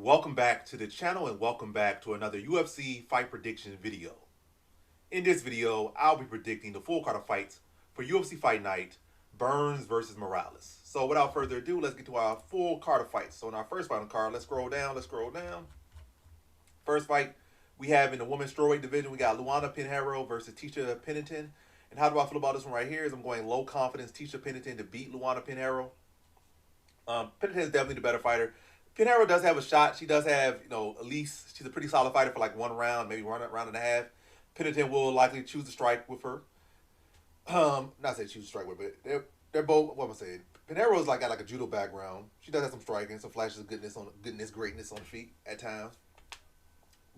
welcome back to the channel and welcome back to another UFC fight prediction video. In this video, I'll be predicting the full card of fights for UFC Fight Night, Burns versus Morales. So without further ado, let's get to our full card of fights. So in our first fight on the card, let's scroll down. First fight we have in the women's strawweight division, we got Luana Pinheiro versus Tisha Pennington. And how do I feel about this one right here is I'm going low confidence Tisha Pennington to beat Luana Pinheiro. Pennington is definitely the better fighter. Pinheiro does have a shot. She does have, at least she's a pretty solid fighter for like one round, maybe round and a half. Pennington will likely choose to strike with her. Not say choose to strike with, but they're both. What am I saying? Pinheiro is got like a judo background. She does have some striking, some flashes of greatness on the feet at times.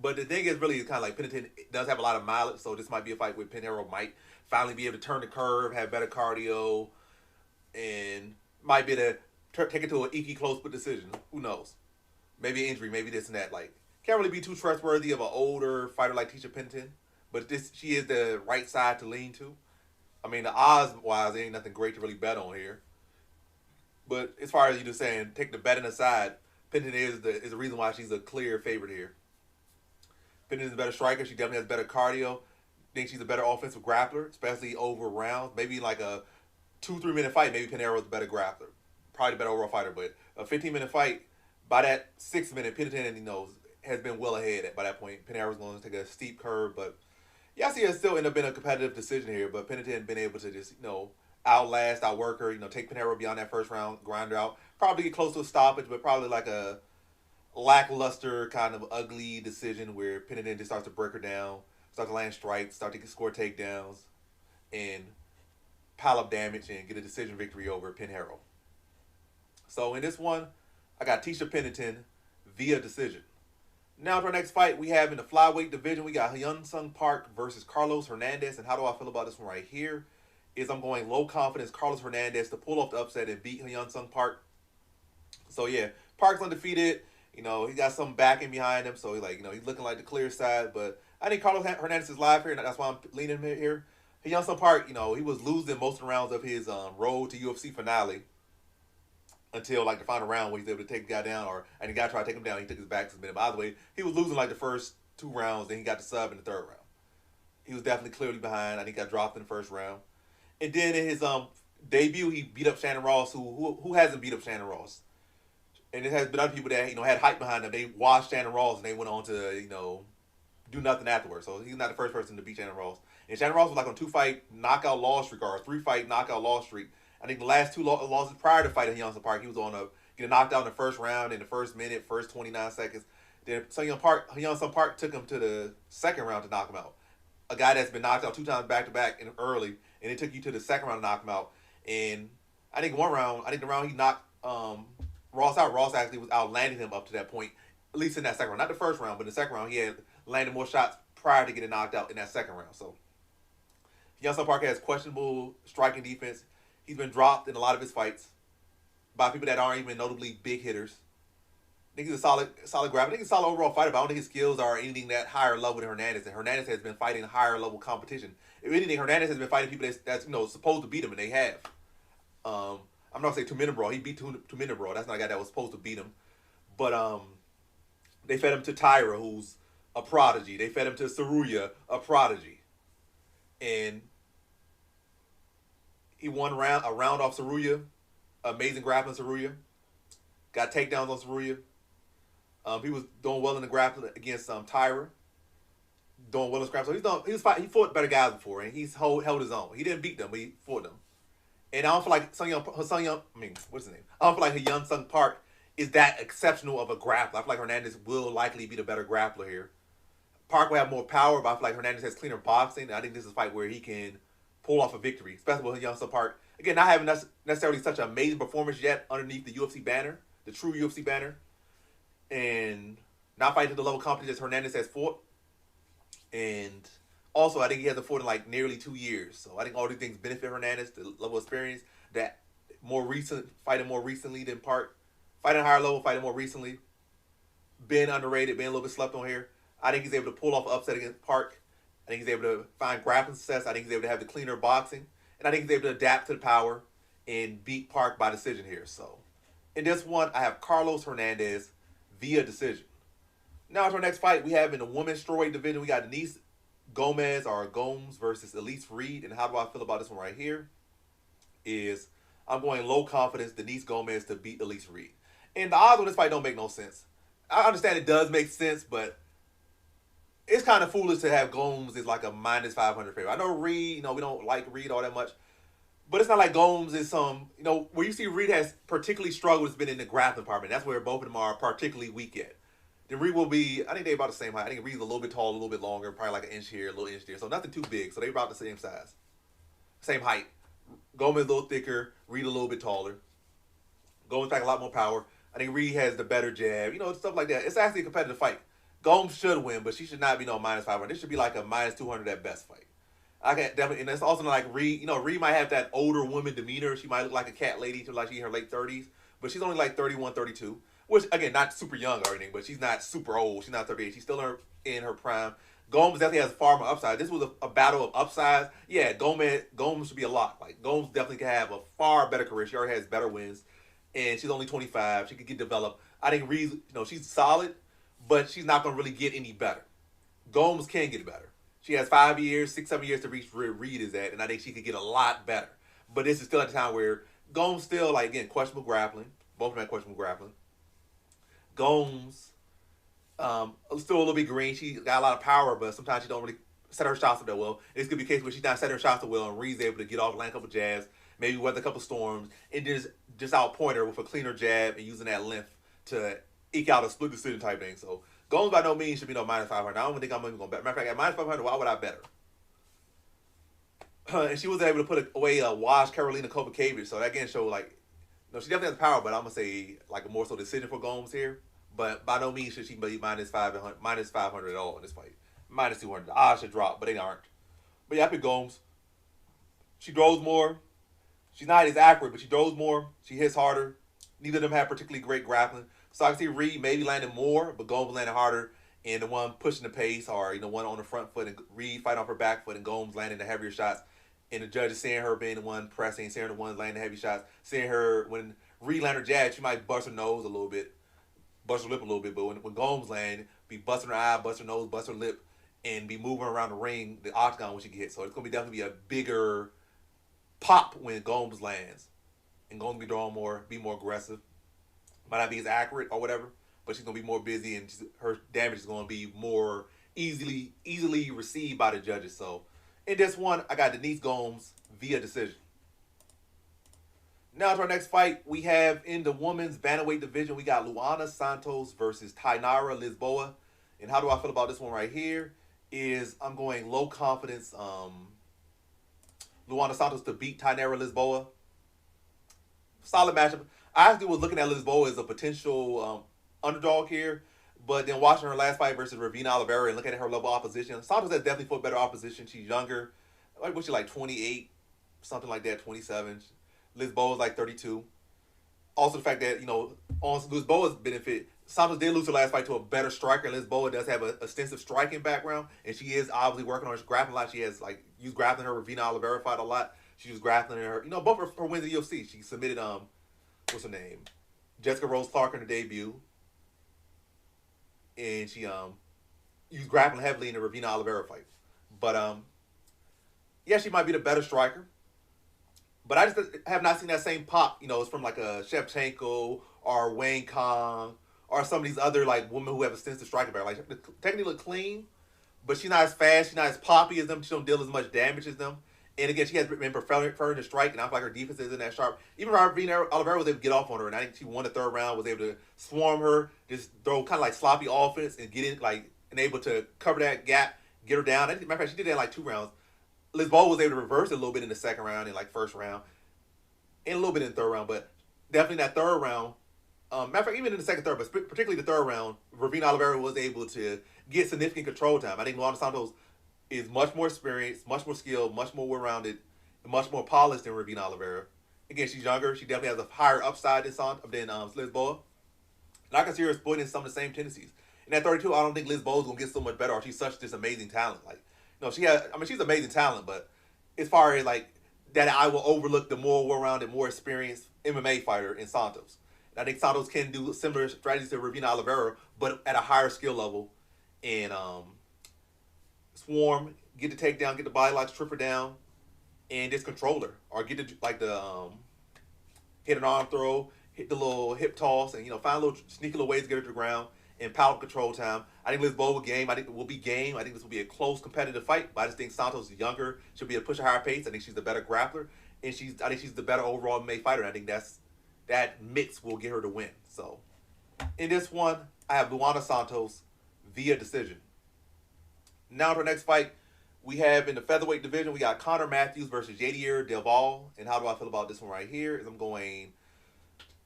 But the thing is, really, it's kind of like Pennington does have a lot of mileage, so this might be a fight where Pinheiro might finally be able to turn the curve, have better cardio, and might be able to take it to an equally close but decision. Who knows? Maybe an injury, maybe this and that. Can't really be too trustworthy of an older fighter like Tisha Pennington. But she is the right side to lean to. I mean, the odds-wise, there ain't nothing great to really bet on here. But as far as you just saying, take the betting aside, Pennington is the reason why she's a clear favorite here. Pennington's a better striker. She definitely has better cardio. I think she's a better offensive grappler, especially over rounds. Maybe like a 2-3 minute fight, maybe Pinheiro's a better grappler. Probably a better overall fighter. But a 15-minute fight, by that 6th minute, Pennington, has been well ahead by that point. Pinheiro's going to take a steep curve, but yeah, I see it still end up being a competitive decision here, but Pennington been able to just, outlast, outwork her, take Pinheiro beyond that first round, grind her out. Probably get close to a stoppage, but probably like a lackluster kind of ugly decision where Pennington just starts to break her down, start to land strikes, start to score takedowns, and pile up damage and get a decision victory over Pinheiro. So in this one, I got Tisha Pennington via decision. Now to our next fight we have in the flyweight division, we got Yusuff Park versus Carlos Hernandez. And how do I feel about this one right here? Is I'm going low confidence Carlos Hernandez to pull off the upset and beat Yusuff Park. So yeah, Park's undefeated. He got some backing behind him, so he's looking like the clear side. But I think Carlos Hernandez is live here, and that's why I'm leaning him here. Yusuff Park, he was losing most of the rounds of his road to UFC finale. Until the final round where he's able to take the guy down, and the guy tried to take him down, he took his back suspended. By the way, he was losing the first 2 rounds, then he got the sub in the 3rd round. He was definitely clearly behind. I think he got dropped in the 1st round. And then in his debut, he beat up Shannon Ross, who hasn't beat up Shannon Ross. And it has been other people that had hype behind them. They watched Shannon Ross and they went on to do nothing afterwards. So he's not the first person to beat Shannon Ross. And Shannon Ross was on a 2-fight knockout loss streak or a 3-fight knockout loss streak. I think the last 2 losses prior to fighting Yusuff Park, he was on getting knocked out in the 1st round, in the 1st minute, first 29 seconds. Then Yusuff Park took him to the 2nd round to knock him out. A guy that's been knocked out 2 times back to back and early, and it took you to the 2nd round to knock him out. And I think the round he knocked Ross out. Ross actually was outlanding him up to that point, at least in that 2nd round. Not the 1st round, but in the 2nd round he had landed more shots prior to getting knocked out in that 2nd round. So Yusuff Park has questionable striking defense. He's been dropped in a lot of his fights by people that aren't even notably big hitters. I think he's a solid grappler. I think he's a solid overall fighter, but I don't think his skills are anything that higher level than Hernandez. And Hernandez has been fighting higher level competition. If anything, Hernandez has been fighting people that's supposed to beat him, and they have. I'm not going to say Two-Minute He beat Two-Minute That's not a guy that was supposed to beat him. But they fed him to Tyra, who's a prodigy. They fed him to Saruya, a prodigy. And he won a round off Saruya. Amazing grappling Saruya. Got takedowns on Saruya. He was doing well in the grappling against Tyra. Doing well in the grappling. So he fought better guys before, and he's held his own. He didn't beat them, but he fought them. And I don't feel like what's his name? I don't feel like Yusuff Park is that exceptional of a grappler. I feel like Hernandez will likely be the better grappler here. Park will have more power, but I feel like Hernandez has cleaner boxing. And I think this is a fight where he can pull off a victory, especially with Yusuff Park. Again, not having necessarily such an amazing performance yet underneath the UFC banner, the true UFC banner, and not fighting to the level of competition that Hernandez has fought. And also, I think he hasn't fought in nearly 2 years. So I think all these things benefit Hernandez, the level of experience, fighting more recently than Park, fighting higher level, fighting more recently, being underrated, being a little bit slept on here. I think he's able to pull off an upset against Park. I think he's able to find grappling success. I think he's able to have the cleaner boxing. And I think he's able to adapt to the power and beat Park by decision here. So in this one, I have Carlos Hernandez via decision. Now to our next fight, we have in the women's strawweight division, we got Denise Gomes versus Elise Reed. And how do I feel about this one right here? Is I'm going low confidence Denise Gomes to beat Elise Reed. And the odds on this fight don't make no sense. I understand it does make sense, but it's kind of foolish to have Gomes as like a minus 500 favorite. I know Reed, we don't like Reed all that much, but it's not like Gomes is some, where you see Reed has particularly struggled has been in the grappling department. That's where both of them are particularly weak at. Then Reed will be, I think they're about the same height. I think Reed's a little bit taller, a little bit longer, probably like an inch here, a little inch there. So nothing too big. So they're about the same size. Same height. Gomes a little thicker, Reed a little bit taller. Gomes back a lot more power. I think Reed has the better jab, stuff like that. It's actually a competitive fight. Gomes should win, but she should not be no minus 500. This should be like a minus 200 at best fight. I can definitely, and it's also not like Reed. Reed might have that older woman demeanor. She might look like a cat lady, to like she's in her late 30s, but she's only like 31, 32. Which again, not super young or anything, but she's not super old. She's not 38. She's still in her prime. Gomes definitely has far more upside. This was a battle of upsides. Yeah, Gomes should be a lock. Like Gomes definitely can have a far better career. She already has better wins, and she's only 25. She could get developed. I think Reed, she's solid, but she's not going to really get any better. Gomes can get better. She has 5 years, 6, 7 years to reach where Reed is at, and I think she could get a lot better. But this is still at a time where Gomes still, like, again, questionable grappling. Both of them have questionable grappling. Gomes, still a little bit green. She got a lot of power, but sometimes she don't really set her shots up that well. This could be a case where she's not setting her shots up well, and Reed's able to get off, land a couple jabs, maybe weather a couple storms, and just outpoint her with a cleaner jab and using that length to eke out a split decision type thing. So Gomes by no means should be no minus 500. I don't think I'm even going to bet. Matter of fact, at minus 500, why would I bet her? And she was able to put away a washed Carolina Kobakevich. So that again showed she definitely has power, but I'm going to say like a more so decision for Gomes here. But by no means should she be minus 500 at all in this fight. Minus 200. The odds should drop, but they aren't. But yeah, I pick Gomes. She throws more. She's not as accurate, but she throws more. She hits harder. Neither of them have particularly great grappling. So I can see Reed maybe landing more, but Gomes landing harder. And the one pushing the pace, or one on the front foot, and Reed fighting off her back foot, and Gomes landing the heavier shots. And the judges seeing her being the one pressing, seeing the one landing the heavy shots, seeing her when Reed land her jab, she might bust her nose a little bit, bust her lip a little bit. But when Gomes land, be busting her eye, bust her nose, bust her lip, and be moving around the ring, the octagon when she get hit. So it's gonna be definitely a bigger pop when Gomes lands, and Gomes be throwing more, be more aggressive. Might not be as accurate or whatever, but she's gonna be more busy, and her damage is gonna be more easily received by the judges. So in this one, I got Denise Gomes via decision. Now to our next fight, we have in the women's bantamweight division, we got Luana Santos versus Tainara Lisboa. And how do I feel about this one right here? Is I'm going low confidence Luana Santos to beat Tainara Lisboa. Solid matchup. I actually was looking at Lisboa as a potential underdog here, but then watching her last fight versus Ravina Oliveira and looking at her level of opposition, Santos has definitely fought better opposition. She's younger. What's she like, 28, something like that, 27. Lisboa's like 32. Also the fact that, on Lisboa's benefit, Santos did lose her last fight to a better striker, and Lisboa does have an extensive striking background, and she is obviously working on her grappling a lot. She has used grappling her Ravina Oliveira fight a lot. She was grappling her, both her wins in UFC. She submitted what's her name? Jessica Rose Clark in her debut. And she used grappling heavily in the Ravina Oliveira fight. But yeah, she might be the better striker. But I just have not seen that same pop, it's from like a Shevchenko or Wayne Kong or some of these other women who have extensive striking power. Technically look clean, but she's not as fast, she's not as poppy as them, she don't deal as much damage as them. And again, she has been preferring to strike, and I feel like her defense isn't that sharp. Even Ravina Oliveira was able to get off on her, and I think she won the third round, was able to swarm her, just throw kind of sloppy offense and get in, and able to cover that gap, get her down. Matter of fact, she did that in 2 rounds. Lisboa was able to reverse it a little bit in the second round and first round, and a little bit in the third round, but definitely in that third round. Matter of fact, even in the second, third, but particularly the third round, Ravina Oliveira was able to get significant control time. I think Luana Santos is much more experienced, much more skilled, much more well-rounded, and much more polished than Ravina Oliveira. Again, she's younger. She definitely has a higher upside than Lisboa. And I can see her exploiting some of the same tendencies. In that 32, I don't think Lisboa's going to get so much better, or she's such this amazing talent. She's amazing talent, but as far as that I will overlook the more well-rounded, more experienced MMA fighter in Santos. I think Santos can do similar strategies to Ravina Oliveira, but at a higher skill level. And swarm, get the takedown, get the body lock, strip her down, and just control her, or get the hit an arm throw, hit the little hip toss, and find a little sneaky little ways to get her to the ground and power control time. I think Lisboa will game. I think it will be game. I think this will be a close competitive fight. But I just think Santos is younger. She'll be able to push a higher pace. I think she's the better grappler, and I think she's the better overall MMA fighter. And I think that mix will get her to win. So in this one, I have Luana Santos via decision. Now to our next fight, we have in the featherweight division, we got Connor Matthews versus Yadier DeValle. And how do I feel about this one right here? Is I'm going,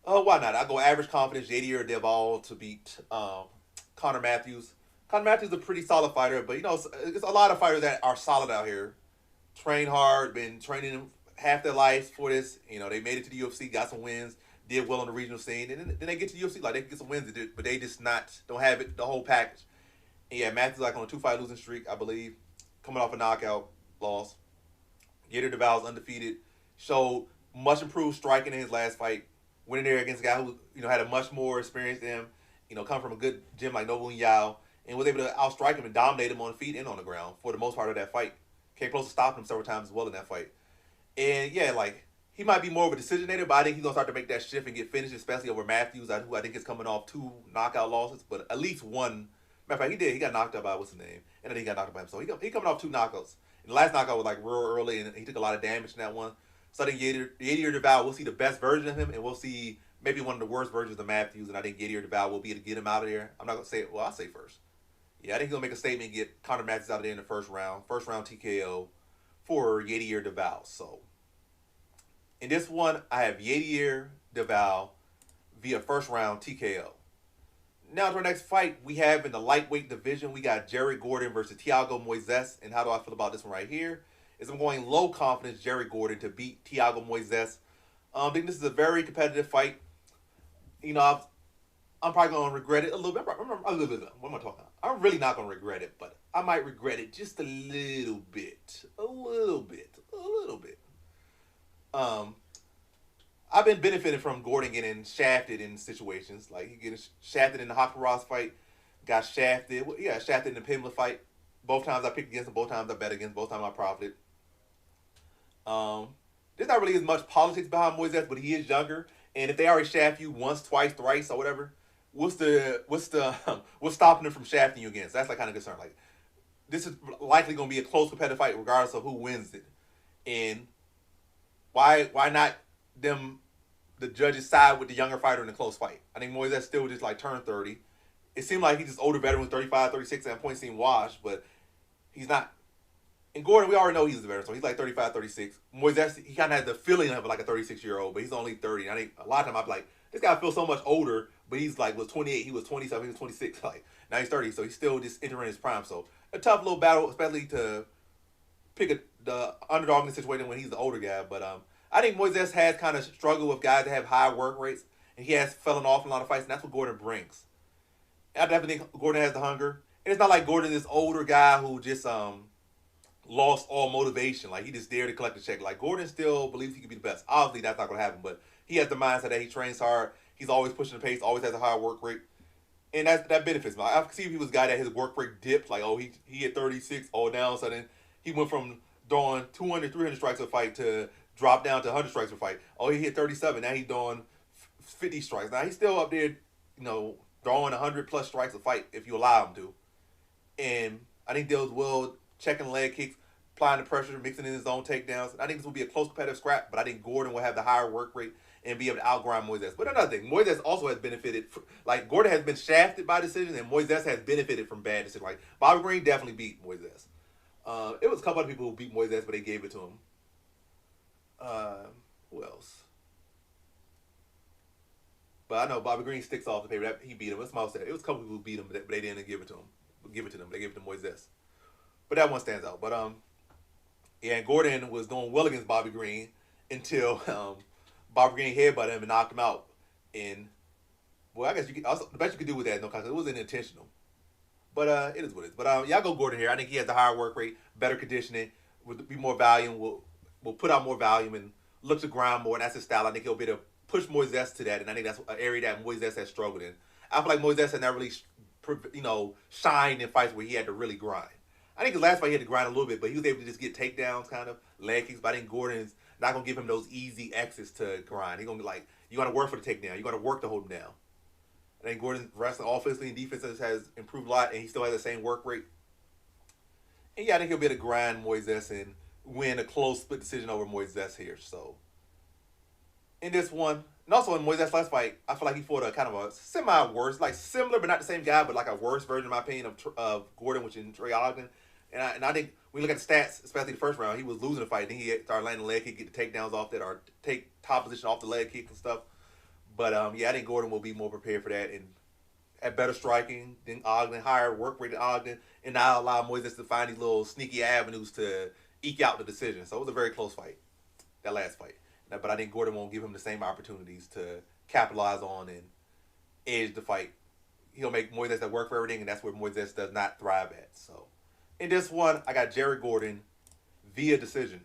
why not? I go average confidence, Yadier DeValle to beat Connor Matthews. Connor Matthews is a pretty solid fighter, but it's a lot of fighters that are solid out here. Train hard, been training half their lives for this. They made it to the UFC, got some wins, did well on the regional scene, and then they get to the UFC, like they can get some wins, but they just don't have it, the whole package. And yeah, Matthews like on a 2-fight losing streak, I believe, coming off a knockout loss. Yadier DeValle's undefeated, showed much improved striking in his last fight, winning there against a guy who had a much more experience than him, come from a good gym like Nobu Yao, and was able to outstrike him and dominate him on the feet and on the ground for the most part of that fight. Came close to stopping him several times as well in that fight. And yeah, he might be more of a decisionator, but I think he's going to start to make that shift and get finished, especially over Matthews, who I think is coming off 2 knockout losses, but at least one. Matter of fact, he got knocked out by, what's his name? And then he got knocked out by him. So he coming off 2 knockouts. And the last knockout was real early, and he took a lot of damage in that one. So I think Yadier DeValle, we'll see the best version of him, and we'll see maybe one of the worst versions of Matthews, and I think Yadier DeValle will be able to get him out of there. I'm not going to say it. Well, I'll say first. Yeah, I think he'll make a statement and get Connor Matthews out of there in the first round. First round TKO for Yadier DeValle. So in this one, I have Yadier DeValle via first round TKO. Now to our next fight, we have in the lightweight division, we got Jerry Gordon versus Thiago Moises. And how do I feel about this one right here? Is I'm going low confidence Jerry Gordon to beat Thiago Moises. I think this is a very competitive fight. I'm probably going to regret it a little bit. What am I talking about? I'm really not going to regret it, but I might regret it just a little bit. A little bit. I've been benefiting from Gordon getting shafted in situations. Like, he getting shafted in the Hopkins Ross fight, got shafted. Well, yeah, shafted in the Pimble fight. Both times I picked against him, both times I bet against, both times I profited. There's not really as much politics behind Moises, but he is younger. And if they already shaft you once, twice, thrice, or whatever, what's stopping them from shafting you again? So that's kind of concern. Like, this is likely going to be a close competitive fight, regardless of who wins it. And why not the judges side with the younger fighter in a close fight? I think Moises still just turned 30. It seemed like he's just older veteran with 35, 36, and point seemed washed, but he's not. And Gordon, we already know he's the veteran, so he's 35, 36. Moises, he kind of has the feeling of a 36-year-old, but he's only 30. And I think a lot of time I'd be like, this guy feels so much older, but he's was 28, he was 27, he was 26. Now he's 30, so he's still just entering his prime. So a tough little battle, especially to pick the underdog in the situation when he's the older guy. But I think Moises has kind of struggled with guys that have high work rates, and he has fallen off in a lot of fights, and that's what Gordon brings. I definitely think Gordon has the hunger. And it's not like Gordon is this older guy who just lost all motivation. He just dared to collect a check. Gordon still believes he can be the best. Obviously, that's not going to happen, but he has the mindset that he trains hard. He's always pushing the pace, always has a high work rate. And that benefits me. I can see if he was a guy that his work rate dipped, he hit 36, now all of a sudden he went from throwing 200, 300 strikes a fight to drop down to 100 strikes a fight. He hit 37, now he's doing 50 strikes. Now he's still up there, throwing 100 plus strikes a fight if you allow him to. And I think those will checking leg kicks, applying the pressure, mixing in his own takedowns. I think this will be a close competitive scrap, but I think Gordon will have the higher work rate and be able to outgrind Moises. But another thing, Moises also has benefited. Gordon has been shafted by decisions, and Moises has benefited from bad decisions. Bobby Green definitely beat Moises. It was a couple other people who beat Moises, but they gave it to him. Who else? But I know Bobby Green sticks off the paper. He beat him. It was a couple people who beat him, but they didn't give it to him. Give it to them. They gave it to Moises. But that one stands out. But yeah, and Gordon was doing well against Bobby Green until Bobby Green headbutted him and knocked him out. And well, I guess the best you could do with that, no contest. It wasn't intentional. But it is what it is. But yeah, I go Gordon here. I think he has the higher work rate, better conditioning, will be more volume, will put out more volume and look to ground more, and that's his style. I think he'll be able to push Moises to that, and I think that's an area that Moises has struggled in. I feel like Moises has not really, shined in fights where he had to really grind. I think his last fight he had to grind a little bit, but he was able to just get takedowns, kind of leg kicks. But I think Gordon's not gonna give him those easy exits to grind. He's gonna be like, you gotta work for the takedown. You gotta work to hold him down. I think Gordon's wrestling offensively and defensively has improved a lot, and he still has the same work rate. And yeah, I think he'll be able to grind Moises and win a close split decision over Moises here. So in this one, and also in Moises' last fight, I feel like he fought a kind of a semi-worse, like similar but not the same guy, but like a worse version, in my opinion, of Gordon, which is Trey Ogden. And I think when you look at the stats, especially the first round, he was losing the fight. Then he started landing leg kick, get the takedowns off that, or take top position off the leg kick and stuff. But yeah, I think Gordon will be more prepared for that and at better striking than Ogden, higher work rate than Ogden, and now allow Moises to find these little sneaky avenues to eke out the decision. So it was a very close fight, that last fight. But I think Gordon won't give him the same opportunities to capitalize on and edge the fight. He'll make Moises that work for everything, and that's where Moises does not thrive at. So in this one, I got Jared Gordon via decision.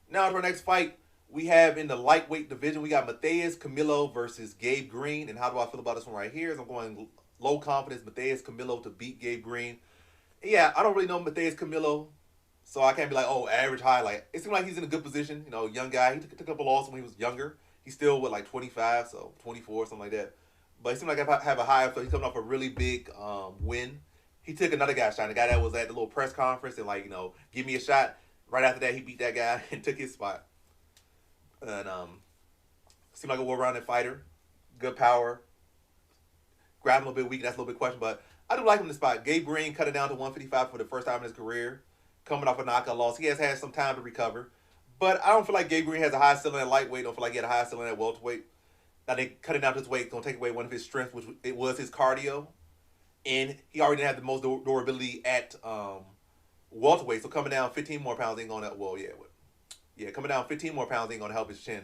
Now to our next fight, we have in the lightweight division, we got Matheus Camilo versus Gabe Green. And how do I feel about this one right here? Is I'm going low confidence Matheus Camilo to beat Gabe Green. And yeah, I don't really know Matheus Camilo, so I can't be like, oh, average high. Like, it seems like he's in a good position. You know, young guy. He took up a loss when he was younger. He's still, what, like 25, so 24, something like that. But he seemed like I have a high, so he's coming off a really big win. He took another guy's shot. The guy that was at the little press conference and, like, give me a shot. Right after that, he beat that guy and took his spot. And seemed like a well-rounded fighter. Good power. Grabbing a little bit weak. That's a little bit question, but I do like him in the spot. Gabe Green cut it down to 155 for the first time in his career. Coming off a knockout loss. He has had some time to recover. But I don't feel like Gabe Green has a high ceiling at lightweight. I don't feel like he had a high ceiling at welterweight. Now, they cut it down to his weight. It's going to take away one of his strengths, which it was his cardio. And he already had the most durability at welterweight. So coming down 15 more pounds ain't going to, coming down 15 more pounds ain't going to help his chin.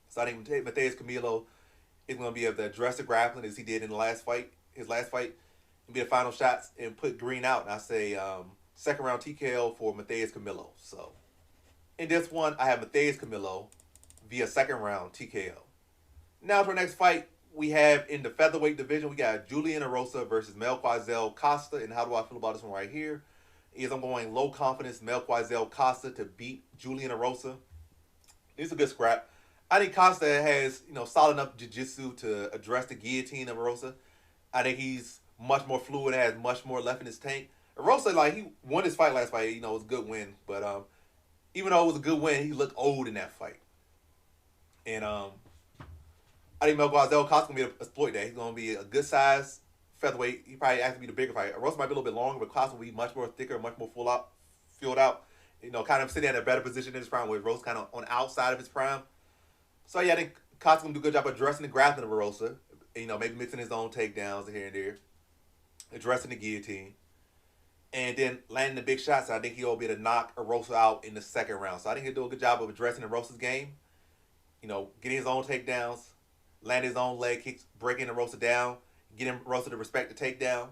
So I think Matheus Camilo is going to be able to address the grappling as he did in the last fight, his last fight, and be the final shots and put Green out. And I say second round TKO for Matheus Camilo. So in this one, I have Matheus Camilo via second round TKO. Now to our next fight, we have in the featherweight division, we got Julian Erosa versus Melquizael Costa. And how do I feel about this one right here? Is I'm going low confidence Melquizael Costa to beat Julian Erosa. This is a good scrap. I think Costa has, solid enough jiu-jitsu to address the guillotine of Erosa. I think he's much more fluid, has much more left in his tank. Erosa, he won his fight last fight. It was a good win. But even though it was a good win, he looked old in that fight. And I think Melquizael Costa going to be able to exploit that. He's going to be a good size featherweight. He probably has to be the bigger fighter. Erosa might be a little bit longer, but Costa will be much more thicker, much more filled out. Kind of sitting in a better position in his prime, where Erosa kind of on the outside of his prime. So yeah, I think Costa's going to do a good job addressing the grappling of Erosa. Maybe mixing his own takedowns here and there. Addressing the guillotine. And then landing the big shots. I think he'll be able to knock Erosa out in the second round. So I think he'll do a good job of addressing Erosa's game. Getting his own takedowns. Landing his own leg kicks. Breaking Erosa down. Getting Erosa to respect the takedown.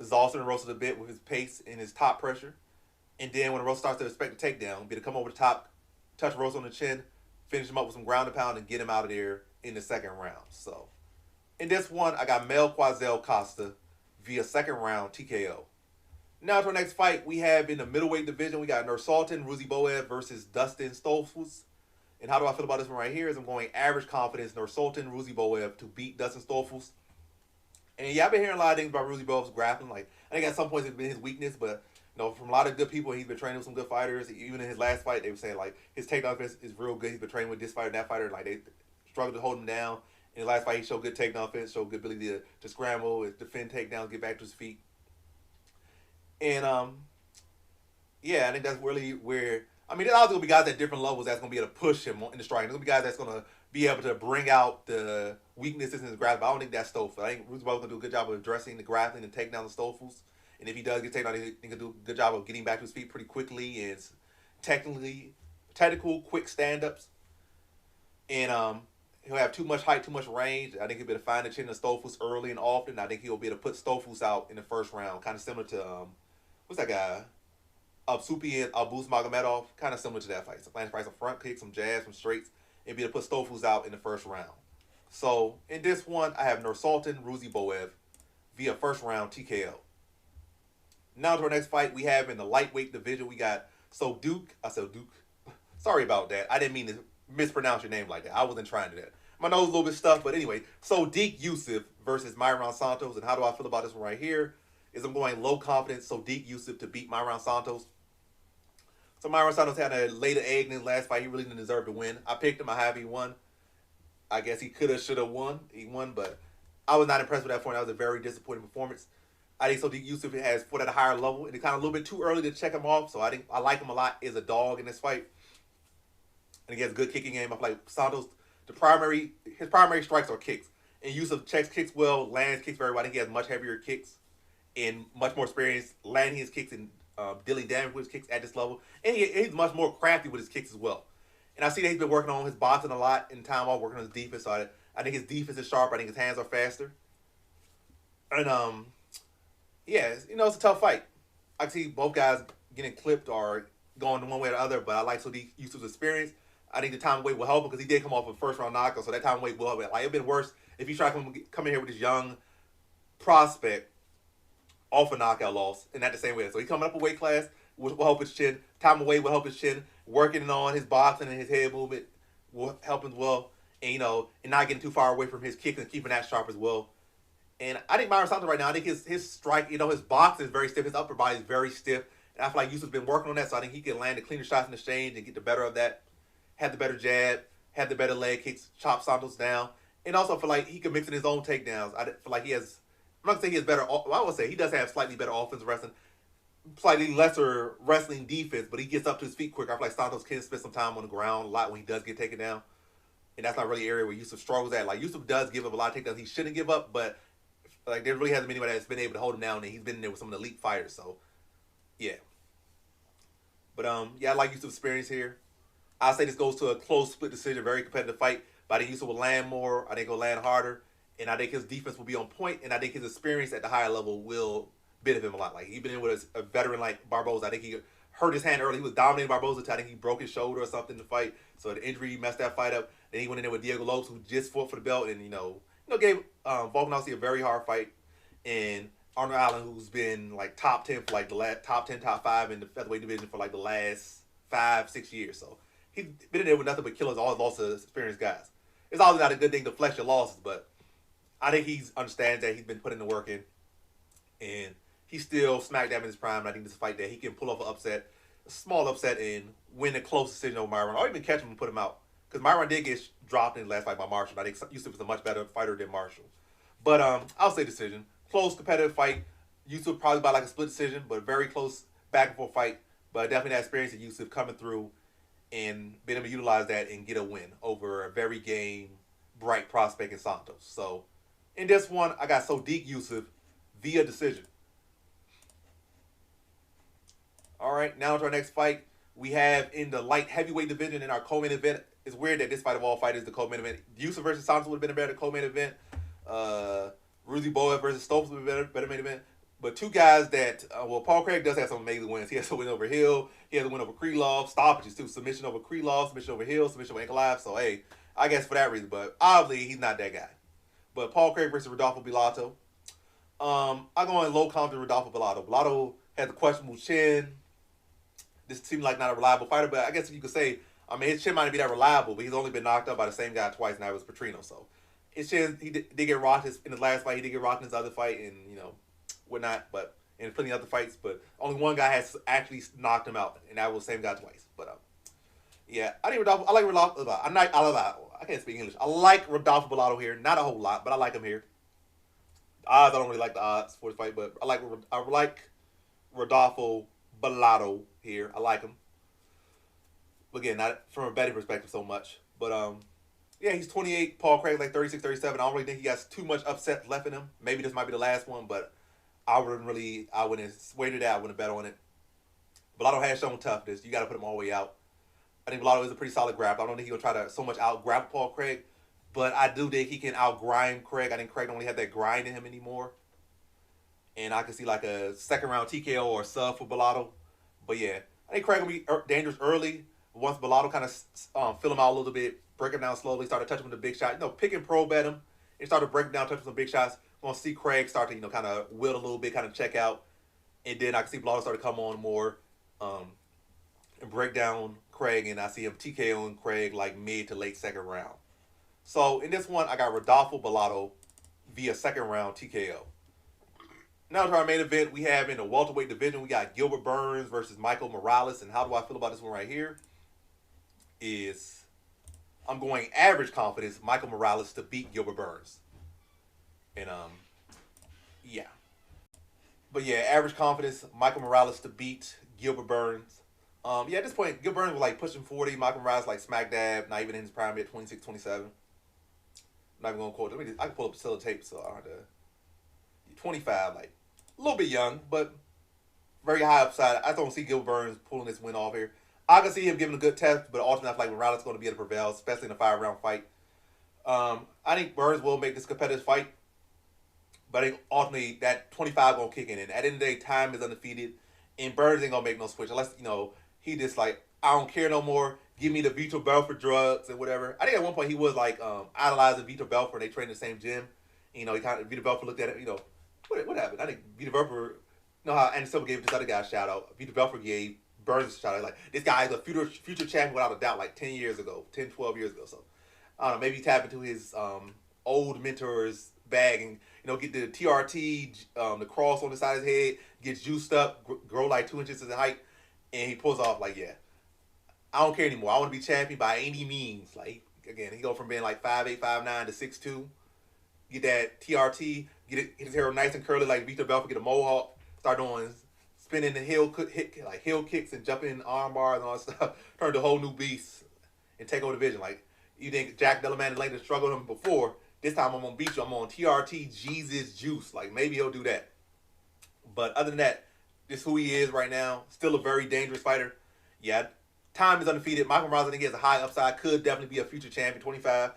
Exhausting Erosa a bit with his pace and his top pressure. And then when Erosa starts to respect the takedown, be to come over the top, touch Erosa on the chin, finish him up with some ground and pound, and get him out of there in the second round. So in this one, I got Melquizael Costa via second round TKO. Now to our next fight, we have in the middleweight division, we got Nursultan Ruziboev versus Dustin Stoltzfus. And how do I feel about this one right here? Is I'm going average confidence Nursultan Ruziboev to beat Dustin Stoltzfus. And yeah, I've been hearing a lot of things about Ruziboev's grappling. I think at some points it's been his weakness, but from a lot of good people, he's been training with some good fighters. Even in his last fight, they were saying his takedown offense is real good. He's been training with this fighter and that fighter. They struggled to hold him down. In the last fight, he showed good takedown offense, showed good ability to scramble, defend takedowns, get back to his feet. And I think that's really where. There's always gonna be guys at different levels that's gonna be able to push him in the striking. There's gonna be guys that's gonna be able to bring out the weaknesses in his grappling. But I don't think that's Stoltzfus. I think Ruziboev's gonna do a good job of addressing the grappling and taking down the Stoltzfus. And if he does get taken down, he can do a good job of getting back to his feet pretty quickly and technical, quick stand-ups. And he'll have too much height, too much range. I think he'll be able to find the chin of Stoltzfus early and often. I think he'll be able to put Stoltzfus out in the first round, kind of similar to what's that guy? Absupian Abus Magomedov, kind of similar to that fight. So Lance Price, some front kicks, some jabs, some straights, and be able to put Stoltzfus out in the first round. So in this one, I have Nursultan Ruziboev via first round TKO. Now to our next fight, we have in the lightweight division, we got Duke. I said Duke. Sorry about that. I didn't mean to mispronounce your name like that. I wasn't trying to do that. My nose is a little bit stuffed, but anyway. Yusuff versus Myron Santos. And how do I feel about this one right here? Is I'm going low confidence Yusuff to beat Myron Santos. So Myron Santos had a later egg in his last fight. He really didn't deserve to win. I picked him. I have he won. I guess he could have, should have won. He won, but I was not impressed with that point. That was a very disappointing performance. I think Yusuff has fought at a higher level, and it's kind of a little bit too early to check him off. So I think I like him a lot as a dog in this fight, and he has a good kicking game. I feel like Santos, his primary strikes are kicks, and Yusuff checks kicks well, lands kicks very well. I think he has much heavier kicks and much more experience landing his kicks and dealing damage with his kicks at this level, and he's much more crafty with his kicks as well. And I see that he's been working on his boxing a lot in time off, working on his defense. So I think his defense is sharp. I think his hands are faster, and yeah, it's a tough fight. I can see both guys getting clipped or going one way or the other, but I like Yusuff's experience. I think the time weight will help him because he did come off a first round knockout, so that time weight will help. Like, it'd been worse if he tried to come in here with this young prospect off a knockout loss and not the same way. So he's coming up a weight class will help his chin. Time away will help his chin. Working on his boxing and his head movement will help him as well. And and not getting too far away from his kick and keeping that sharp as well. And I think Myron Santos right now, I think his strike, his boxing is very stiff. His upper body is very stiff. And I feel like Yusuff's been working on that, so I think he can land the cleaner shots in the exchange and get the better of that. Have the better jab, have the better leg kicks, chop Santos down. And also feel like he can mix in his own takedowns. I feel like he has, I'm not going to say he has better, well, I would say he does have slightly better offensive wrestling, slightly lesser wrestling defense, but he gets up to his feet quicker. I feel like Santos can spend some time on the ground a lot when he does get taken down. And that's not really an area where Yusuff struggles at. Like, Yusuff does give up a lot of takedowns he shouldn't give up, but like, there really hasn't been anybody that's been able to hold him down, and he's been in there with some of the elite fighters. So, yeah. But yeah, I like Yusuff's experience here. I say this goes to a close split decision, very competitive fight. But I think Yusuff will land more. I think he'll land harder, and I think his defense will be on point. And I think his experience at the higher level will benefit him a lot. Like, he's been in with a veteran like Barboza. I think he hurt his hand early. He was dominating Barboza. I think he broke his shoulder or something in the fight. So the injury messed that fight up. Then he went in there with Diego Lopes, who just fought for the belt, and gave Volkanovski a very hard fight. And Arnold Allen, who's been like top 10 for like the last top 10, top 5 in the featherweight division for like the last 5-6 years. So he's been in there with nothing but killers, all lost to experienced guys. It's always not a good thing to flex your losses, but I think he understands that he's been putting the work in, and he's still smack dab in his prime. And I think this is a fight that he can pull off an upset, a small upset, and win a close decision over Myron, or even catch him and put him out. Because Myron did get dropped in the last fight by Marshall. I think Yusuff is a much better fighter than Marshall. But I'll say decision. Close, competitive fight. Yusuff probably by like a split decision, but very close back and forth fight. But definitely that experience of Yusuff coming through and being able to utilize that and get a win over a very game, bright prospect in Santos. So in this one, I got Yusuff via decision. All right, now to our next fight. We have in the light heavyweight division in our co-main event. It's weird that this fight of all fight is the co-main event. Yusuff versus Santos would have been a better co-main event. Ruziboev versus Stoltzfus would have been a better main event. But two guys that, Paul Craig does have some amazing wins. He has a win over Hill. He has a win over Krylov. Stoppages, too. Submission over Krylov, submission over Hill, submission over Ankalaev. So, hey, I guess for that reason. But obviously, he's not that guy. But Paul Craig versus Rodolfo Bellato. I'm going low confidence Rodolfo Bellato. Bellato has a questionable chin. This seems like not a reliable fighter. But I guess if you could say, his chin might not be that reliable, but he's only been knocked out by the same guy twice, and that was Petrino. So, his chin, he did get rocked in his last fight. He did get rocked in his other fight, and, whatnot, but in plenty of other fights, but only one guy has actually knocked him out, and that was the same guy twice. But yeah, I like Rodolfo. I can't speak English. I like Rodolfo Bellato here, not a whole lot, but I like him here. Odds, I don't really like the odds for the fight, but I like Rodolfo Bellato here. I like him. Again, not from a betting perspective so much, but yeah, he's 28. Paul Craig like 36, 37. I don't really think he has too much upset left in him. Maybe this might be the last one, but I wouldn't waited out. I wouldn't bet on it. Bellato has shown toughness. You got to put him all the way out. I think Bellato is a pretty solid grappler. I don't think he'll try to so much out-grapple Paul Craig, but I do think he can out-grind Craig. I think Craig don't really have that grind in him anymore. And I can see like a second-round TKO or sub for Bellato. But yeah, I think Craig will be dangerous early. Once Bellato kind of fill him out a little bit, break him down slowly, started touching him with the big shot. Pick and probe at him, and started breaking down, touching some big shots. We're gonna see Craig start to kind of wilt a little bit, kind of check out, and then I can see Bellato start to come on more, and break down Craig, and I see him TKOing Craig like mid to late second round. So in this one, I got Rodolfo Bellato via second round TKO. Now to our main event, we have in the welterweight division, we got Gilbert Burns versus Michael Morales. And how do I feel about this one right here? Is I'm going average confidence, Michael Morales to beat Gilbert Burns. And yeah. But yeah, average confidence, Michael Morales to beat Gilbert Burns. Yeah, at this point, Gilbert Burns was like pushing 40. Michael Morales like smack dab, not even in his prime yet, 26, 27. I'm not even going to quote. I can pull up the still tape, so I don't have to. 25, like a little bit young, but very high upside. I don't see Gilbert Burns pulling this win off here. I can see him giving a good test, but ultimately I feel like Morales is going to be able to prevail, especially in a 5-round fight. I think Burns will make this competitive fight, but I think ultimately that 25 going to kick in. And at the end of the day, time is undefeated, and Burns ain't going to make no switch unless, he just like, I don't care no more. Give me the Vitor Belfort drugs and whatever. I think at one point he was like idolizing Vitor Belfort. They trained in the same gym. He kind of, Vitor Belfort looked at it, what happened? I think Vitor Belfort, how Andy Silva gave this other guy a shout out. Vitor Belfort gave Burns a shout out. Like, this guy is a future champion without a doubt, like 10 years ago, 10, 12 years ago. So, I don't know, maybe he tapped into his old mentor's bag and, get the TRT, the cross on the side of his head, gets juiced up, grow like 2 inches in height, and he pulls off like, yeah, I don't care anymore. I want to be champion by any means. Like, again, he go from being like 5'8", 5'9" to 6'2". Get that TRT, get his hair nice and curly like Vitor Belfort, get a mohawk, start doing spinning the heel kicks and jumping arm bars and all that stuff. Turn to a whole new beast and take over the division. Like, you think Jack Delaman and Langdon struggled him before? This time I'm gonna beat you. I'm on TRT Jesus juice. Like, maybe he'll do that. But other than that, this is who he is right now. Still a very dangerous fighter. Yeah, time is undefeated. Michael Morales, I think he has a high upside. Could definitely be a future champion. 25,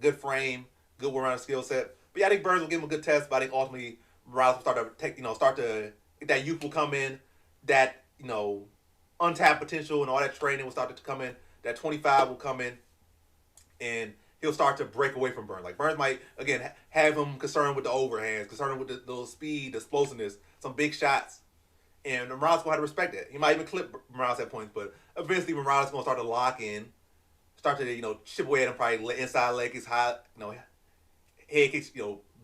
good frame, good all-around skill set. But yeah, I think Burns will give him a good test. But I think ultimately Morales will start to that youth will come in, that untapped potential and all that training will start to come in. That 25 will come in, and he'll start to break away from Burns. Like, Burns might again have him concerned with the overhands, concerned with the speed, the explosiveness, some big shots. And Morales will have to respect that. He might even clip Morales at points, but eventually Morales is going to start to lock in, start to, chip away at him, probably inside leg kicks, high, head kicks,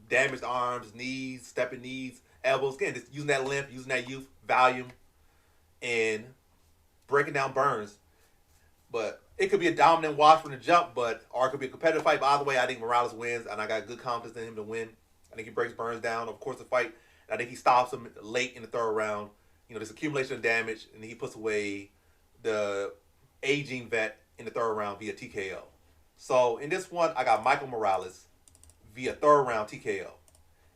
damaged arms, knees, stepping knees, elbows. Again, just using that length, using that youth, volume, and breaking down Burns. But it could be a dominant watch from the jump, or it could be a competitive fight. But either way, I think Morales wins, and I got good confidence in him to win. I think he breaks Burns down, of course, the fight. And I think he stops him late in the third round. This accumulation of damage, and he puts away the aging vet in the third round via TKO. So in this one, I got Michael Morales via third round TKO.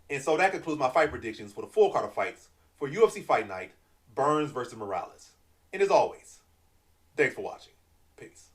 And so that concludes my fight predictions for the full card of fights for UFC Fight Night, Burns versus Morales. And as always, thanks for watching. Peace.